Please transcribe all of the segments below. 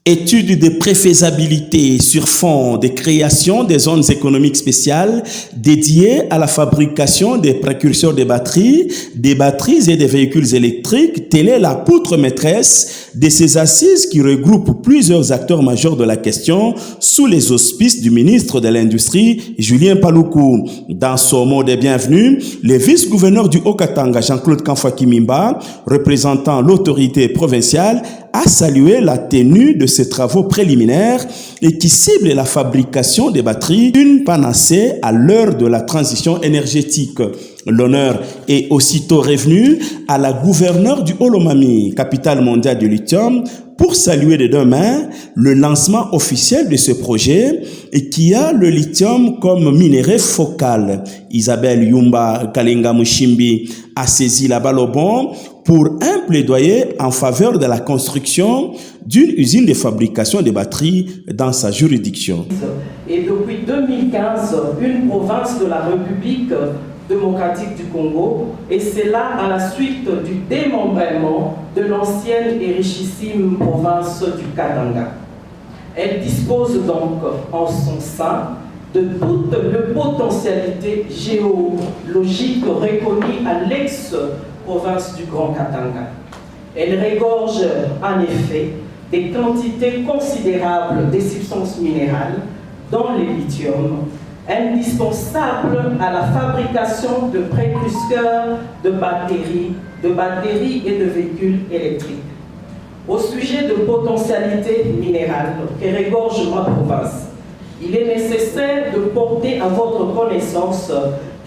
Étude de préfaisabilité sur fond de création des zones économiques spéciales dédiées à la fabrication des précurseurs des batteries et des véhicules électriques. Telle est la poutre maîtresse de ces assises qui regroupent plusieurs acteurs majeurs de la question sous les auspices du ministre de l'Industrie, Julien Paluku. Dans son mot de bienvenue, le vice-gouverneur du Haut-Katanga, Jean-Claude Kamfwa-Kimimba, représentant l'autorité provinciale, a salué la tenue de ces travaux préliminaires et qui ciblent la fabrication des batteries, une panacée à l'heure de la transition énergétique. L'honneur est aussitôt revenu à la gouverneure du Haut-Lomami, capitale mondiale du lithium, pour saluer de deux mains le lancement officiel de ce projet et qui a le lithium comme minerai focal. Isabelle Yumba Kalinga Mushimbi a saisi la balle au bon pour un plaidoyer en faveur de la construction d'une usine de fabrication de batteries dans sa juridiction. Et depuis 2015, une province de la République démocratique du Congo, et c'est là à la suite du démembrement de l'ancienne et richissime province du Katanga. Elle dispose donc en son sein de toute la potentialité géologique reconnue à l'ex-province du Grand Katanga. Elle regorge en effet des quantités considérables de substances minérales, dont le lithium, indispensable à la fabrication de précurseurs de batteries et de véhicules électriques. Au sujet de potentialité minérale que regorge ma province, il est nécessaire de porter à votre connaissance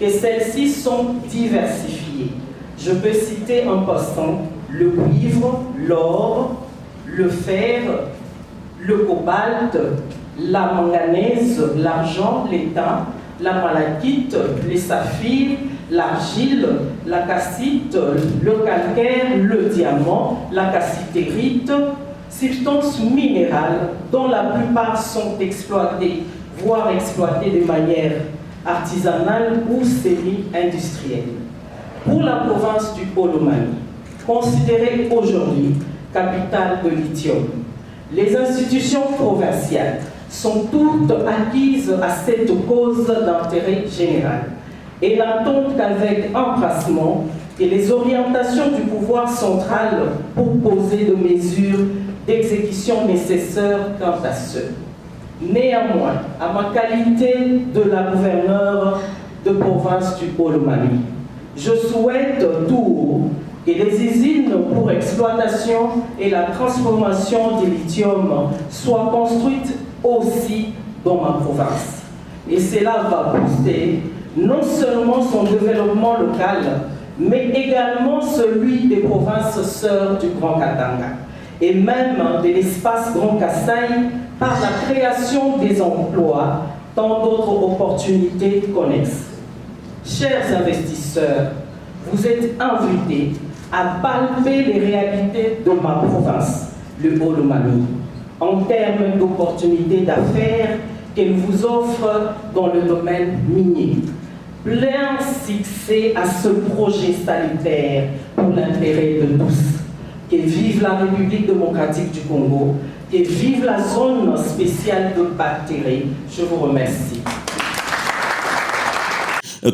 que celles-ci sont diversifiées. Je peux citer en passant le cuivre, l'or, le fer, le cobalt, la manganèse, l'argent, l'étain, la malachite, les saphirs, l'argile, la cassite, le calcaire, le diamant, la cassitérite, substances minérales dont la plupart sont exploitées, voire exploitées de manière artisanale ou semi-industrielle. Pour la province du Haut-Lomami, considérée aujourd'hui capitale de lithium, les institutions provinciales sont toutes acquises à cette cause d'intérêt général et n'attendent qu'avec empressement que les orientations du pouvoir central pour poser de mesures d'exécution nécessaires quant à ce. Néanmoins, à ma qualité de la gouverneure de province du Haut-Lomami, je souhaite tout que les usines pour exploitation et la transformation du lithium soient construites aussi dans ma province. Et cela va booster non seulement son développement local, mais également celui des provinces sœurs du Grand Katanga, et même de l'espace Grand Kasaï par la création des emplois, tant d'autres opportunités connexes. Chers investisseurs, vous êtes invités à palper les réalités de ma province, le Haut-Lomami, en termes d'opportunités d'affaires qu'elle vous offre dans le domaine minier. Plein succès à ce projet salutaire pour l'intérêt de tous. Que vive la République démocratique du Congo, que vive la zone spéciale de batterie. Je vous remercie.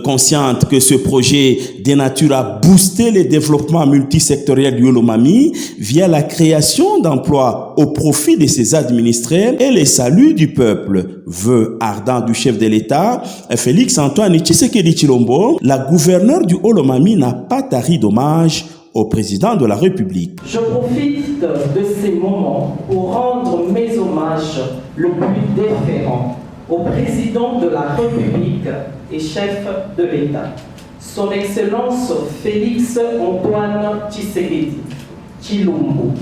Consciente que ce projet de nature à booster le développement multisectoriel du Haut-Lomami via la création d'emplois au profit de ses administrés et le salut du peuple. Vœu ardent du chef de l'État, Félix-Antoine Tshisekedi Tshilombo, la gouverneure du Haut-Lomami n'a pas tari d'hommage au président de la République. Je profite de ces moments pour rendre mes hommages le plus déférent au président de la République et chef de l'État, son Excellence Félix-Antoine Tshisekedi Tshilombo,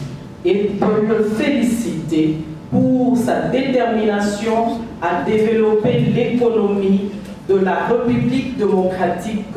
et de le féliciter pour sa détermination à développer l'économie de la République démocratique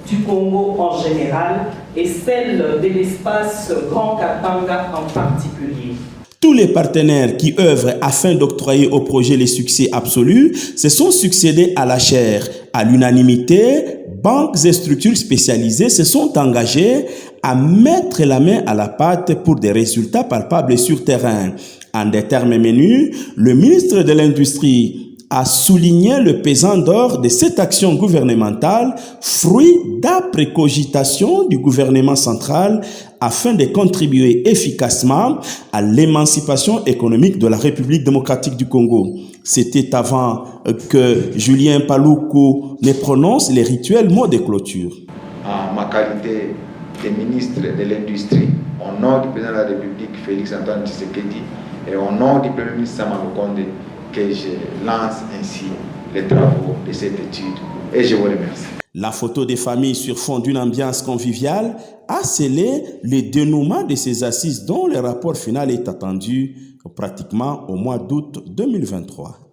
du Congo en général et celle de l'espace Grand Katanga en particulier. Tous les partenaires qui œuvrent afin d'octroyer au projet les succès absolus se sont succédés à la chaire. À l'unanimité, banques et structures spécialisées se sont engagées à mettre la main à la pâte pour des résultats palpables sur terrain. En des termes menus, le ministre de l'Industrie a souligné le pesant d'or de cette action gouvernementale, fruit d'âpres cogitations du gouvernement central afin de contribuer efficacement à l'émancipation économique de la République démocratique du Congo. C'était avant que Julien Paluku ne prononce les rituels mots de clôture. En ma qualité de ministre de l'Industrie, au nom du président de la République, Félix-Antoine Tshisekedi, et au nom du Premier ministre Sama Lukonde, que je lance ainsi les travaux de cette étude et je vous remercie. La photo des familles sur fond d'une ambiance conviviale a scellé le dénouement de ces assises dont le rapport final est attendu pratiquement au mois d'août 2023.